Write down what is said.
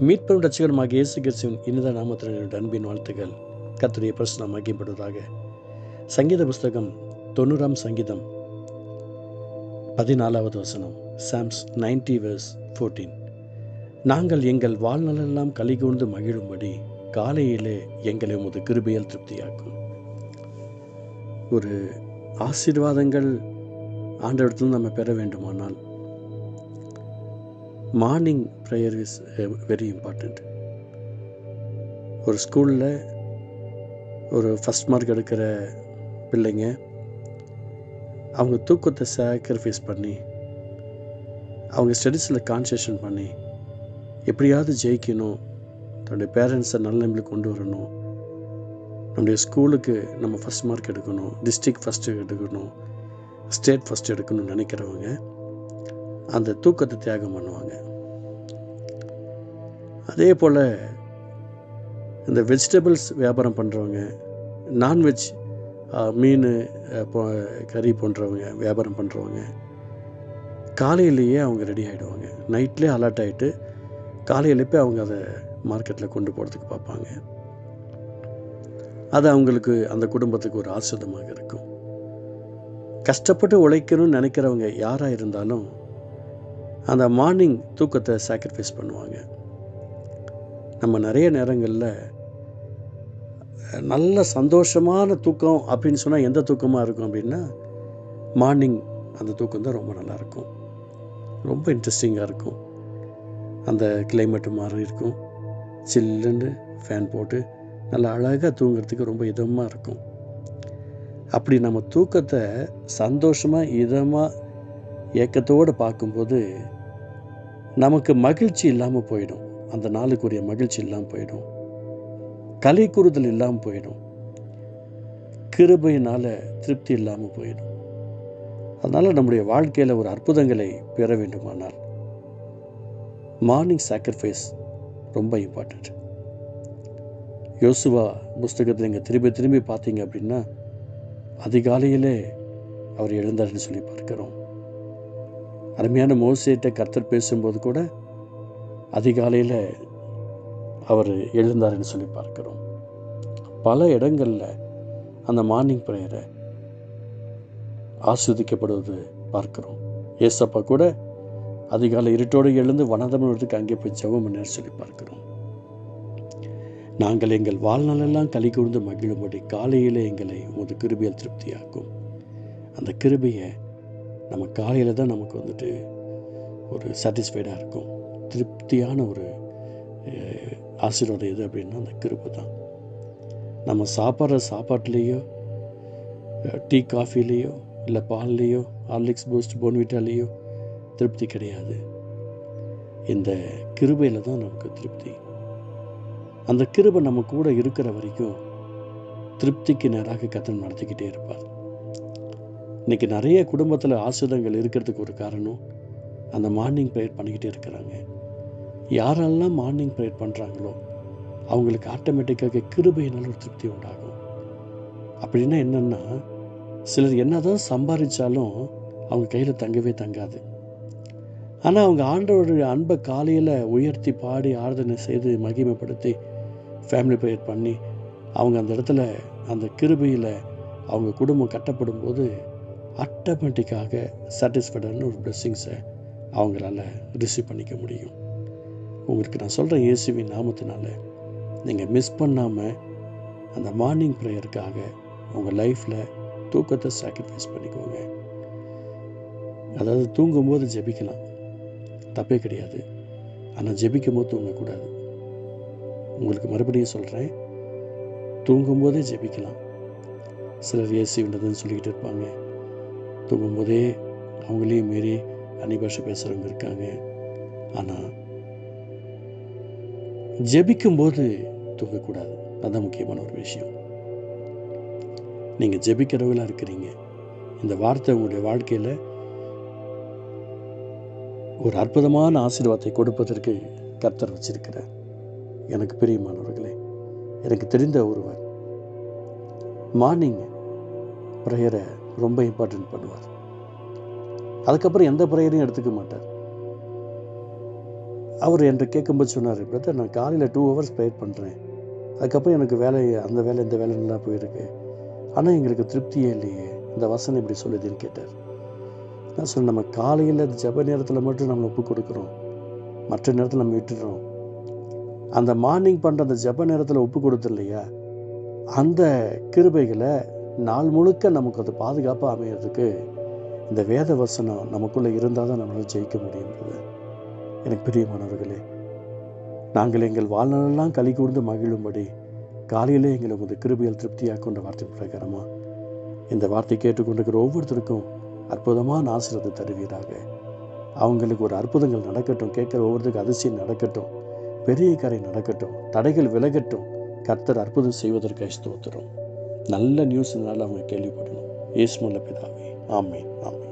மீட்பெரும் ரட்சகருமாகிய இயேசு கிறிஸ்துவின் இனித நாமத்தில் என்னுடைய அன்பின் வாழ்த்துக்கள். கர்த்தருடைய பரிசுத்தம் மகிமைப்படுவதாக. சங்கீத புஸ்தகம் 90 சங்கீதம் 14வது வசனம். Psalms 90 verse 14. நாங்கள் எங்கள் வாழ்நாளெல்லாம் கலிகூர்ந்து மகிழும்படி காலையிலே எங்களை உமது கிருபையால் திருப்தியாக்கும். ஒரு ஆசீர்வாதங்கள் ஆண்டவரிடத்தில் நம்ம பெற வேண்டுமானால் morning prayer is very important. ஒரு ஸ்கூலில் ஒரு ஃபஸ்ட் மார்க் எடுக்கிற பிள்ளைங்க அவங்க தூக்கத்தை சாக்ரிஃபைஸ் பண்ணி அவங்க ஸ்டடீஸில் கான்சன்ட்ரேஷன் பண்ணி எப்படியாவது ஜெயிக்கணும், தன்னுடைய பேரண்ட்ஸை நல்ல நிலைமையில் கொண்டு வரணும், நம்முடைய ஸ்கூலுக்கு நம்ம ஃபஸ்ட் மார்க் எடுக்கணும், டிஸ்ட்ரிக்ட் ஃபஸ்ட்டு எடுக்கணும், ஸ்டேட் ஃபஸ்ட் எடுக்கணும்னு நினைக்கிறவங்க அந்த தூக்கத்தை தியாகம் பண்ணுவாங்க. அதே போல் இந்த வெஜிடபிள்ஸ் வியாபாரம் பண்ணுறவங்க, நான்வெஜ் மீன் கறி போன்றவங்க வியாபாரம் பண்ணுறவங்க காலையிலேயே அவங்க ரெடி ஆகிடுவாங்க. நைட்லேயே அலர்ட் ஆகிட்டு காலையிலே போய் அவங்க அதை மார்க்கெட்டில் கொண்டு போகிறதுக்கு பார்ப்பாங்க. அது அவங்களுக்கு அந்த குடும்பத்துக்கு ஒரு ஆசிர்வாதமாக இருக்கும். கஷ்டப்பட்டு உழைக்கணும்னு நினைக்கிறவங்க யாராக இருந்தாலும் அந்த மார்னிங் தூக்கத்தை சாக்ரிஃபைஸ் பண்ணுவாங்க. நம்ம நிறைய நேரங்களில் நல்ல சந்தோஷமான தூக்கம் அப்படின்னு சொன்னால் எந்த தூக்கமாக இருக்கும் அப்படின்னா மார்னிங் அந்த தூக்கம் தான் ரொம்ப நல்லாயிருக்கும், ரொம்ப இன்ட்ரெஸ்டிங்காக இருக்கும். அந்த கிளைமேட்டு மாறி இருக்கும், சில்லுன்னு ஃபேன் போட்டு நல்லா அழகாக தூங்குறதுக்கு ரொம்ப இதமாக இருக்கும். அப்படி நம்ம தூக்கத்தை சந்தோஷமாக இதமாக ஏக்கத்தோடு பார்க்கும்போது நமக்கு மகிழ்ச்சி இல்லாமல் போயிடும், அந்த நாளுக்குரிய மகிழ்ச்சி இல்லாமல் போயிடும், கலை கூறுதல் இல்லாமல் போயிடும், கிருபையினால் திருப்தி இல்லாமல் போயிடும். அதனால் நம்முடைய வாழ்க்கையில் ஒரு அற்புதங்களை பெற வேண்டுமானால் மார்னிங் சாக்ரிஃபைஸ் ரொம்ப இம்பார்ட்டண்ட். யோசுவா புஸ்தகத்தில் இங்கே திரும்பி பார்த்தீங்க அப்படின்னா அதிகாலையிலே அவர் எழுந்தார்னு சொல்லி பார்க்கிறோம். அருமையான மோசேட்ட கர்த்தர் பேசும்போது கூட அதிகாலையில் அவர் எழுந்தார்னு சொல்லி பார்க்கிறோம். பல இடங்களில் அந்த மார்னிங் ப்ரேயரை ஆஸ்வதிக்கப்படுவது பார்க்கிறோம். ஏசப்பா கூட அதிகாலை இருட்டோடு எழுந்து வனதமிழத்துக்கு அங்கே போய் ஜெபம் பண்ணார் சொல்லி பார்க்கிறோம். நாங்கள் எங்கள் வாழ்நாளெல்லாம் களி கூர்ந்து மகிழும்படி காலையிலே எங்களை உமது கிருபையால் திருப்தியாக்கும். அந்த கிருபையை நம்ம காலையில் தான் நமக்கு வந்துட்டு ஒரு சாட்டிஸ்ஃபைடாக இருக்கும். திருப்தியான ஒரு ஆசீர்வாதம் எது அப்படின்னா அந்த கிருபை தான். நம்ம சாப்பிட்ற சாப்பாட்லேயோ டீ காஃபிலேயோ இல்லை பால்லேயோ ஹார்லிக்ஸ் பூஸ்ட் போன்விட்டாலேயோ திருப்தி கிடையாது. இந்த கிருபையில் தான் நமக்கு திருப்தி. அந்த கிருபை நம்ம கூட இருக்கிற வரைக்கும் திருப்திக்கு நேராக கர்த்தர் நடத்திக்கிட்டே இருப்பார். இன்றைக்கி நிறைய குடும்பத்தில் ஆசிர்வாதங்கள் இருக்கிறதுக்கு ஒரு காரணம் அந்த மார்னிங் ப்ரேயர் பண்ணிக்கிட்டே இருக்கிறாங்க. யாரெல்லாம் மார்னிங் ப்ரேயர் பண்ணுறாங்களோ அவங்களுக்கு ஆட்டோமேட்டிக்காக கிருபையினால் ஒரு திருப்தி உண்டாகும். அப்படின்னா என்னென்னா, சிலர் என்ன தான் சம்பாதிச்சாலும் அவங்க கையில் தங்கவே தங்காது. ஆனால் அவங்க ஆண்டவருடைய அன்பை காலையில் உயர்த்தி பாடி ஆராதனை செய்து மகிமைப்படுத்தி ஃபேமிலி ப்ரேயர் பண்ணி அவங்க அந்த இடத்துல அந்த கிருபையில் அவங்க குடும்பம் கட்டப்படும் போது ஆட்டோமேட்டிக்காக சாட்டிஸ்ஃபைடான ஒரு பிளெஸ்ஸிங்ஸை அவங்களால ரிசீவ் பண்ணிக்க முடியும். உங்களுக்கு நான் சொல்கிறேன், இயேசுவின் நாமத்தினால நீங்கள் மிஸ் பண்ணாமல் அந்த மார்னிங் ப்ரேயருக்காக உங்கள் லைஃப்பில் தூக்கத்தை சாக்ரிஃபைஸ் பண்ணிக்கோங்க. அதாவது தூங்கும்போது ஜெபிக்கலாம், தப்பே கிடையாது. ஆனால் ஜெபிக்கும் போது தூங்கக்கூடாது. உங்களுக்கு மறுபடியும் சொல்கிறேன், தூங்கும்போதே ஜெபிக்கலாம். சிலர் இயேசுவின்றதுன்னு சொல்லிக்கிட்டு இருப்பாங்க, தூங்கும்போதே அவங்களையும் மீறி அந்நிபாஷை பேசுகிறவங்க இருக்காங்க. ஆனால் ஜெபிக்கும்போது தூங்கக்கூடாது. அதுதான் முக்கியமான ஒரு விஷயம். நீங்கள் ஜெபிக்கிறவங்களாக இருக்கிறீங்க, இந்த வார்த்தை உங்களுடைய வாழ்க்கையில் ஒரு அற்புதமான ஆசீர்வாதத்தை கொடுப்பதற்கு கர்த்தர் வச்சிருக்கிறார். எனக்கு பிரியமானவர்களே, எனக்கு தெரிந்த ஒருவர் மார்னிங் ப்ரேயரை ரொம்ப இம்பார்ட்டன்ட் பண்ணுவார். அதுக்கப்புறம் எந்த ப்ரேயரையும் எடுத்துக்க மாட்டார். அவர் என்று கேட்கும்போது சொன்னார், பிரதர் நான் காலையில் 2 ஹவர்ஸ் ப்ரேயர் பண்ணுறேன், அதுக்கப்புறம் எனக்கு அந்த வேலை இந்த வேலை நல்லா போயிருக்கு, ஆனால் எங்களுக்கு திருப்தியே இல்லையே, இந்த வசனம் இப்படி சொல்லுதுன்னு கேட்டார். நான் சொன்னேன், நம்ம காலையில் ஜெப நேரத்தில் மட்டும் நம்ம ஒப்பு கொடுக்குறோம், மற்ற நேரத்தில் நம்ம விட்டுடுறோம். அந்த மார்னிங் பண்ணுற அந்த ஜெப நேரத்தில் ஒப்பு கொடுத்து இல்லையா, அந்த கிருபைகளை நாள் முழுக்க நமக்கு அது பாதுகாப்பாக அமையிறதுக்கு இந்த வேத வசனம் நமக்குள்ளே இருந்தால் தான் நம்மளால் ஜெயிக்க முடியுன்றது. எனக்கு பிரியமானவர்களே, நாங்கள் எங்கள் வாழ்நாளெல்லாம் களி கூர்ந்து மகிழும்படி காலையிலே எங்களை உமது கிருபையால் திருப்தியாக கொண்ட வார்த்தை பிரகாரமாக இந்த வார்த்தை கேட்டுக்கொண்டிருக்கிற ஒவ்வொருத்தருக்கும் அற்புதமான ஆசீர்வாதத்தை தருவீராக. அவங்களுக்கு ஒரு அற்புதங்கள் நடக்கட்டும், கேட்குற ஒவ்வொருத்தருக்கு அதிசயம் நடக்கட்டும், பெரிய காரியம் நடக்கட்டும், தடைகள் விலகட்டும். கர்த்தர் அற்புதம் செய்வதற்கு ஸ்தோத்திரம். நல்ல நியூஸ்னால அவங்க கேள்விப்படணும். இயேசுவின் பிதாவே, ஆமென், ஆமென்.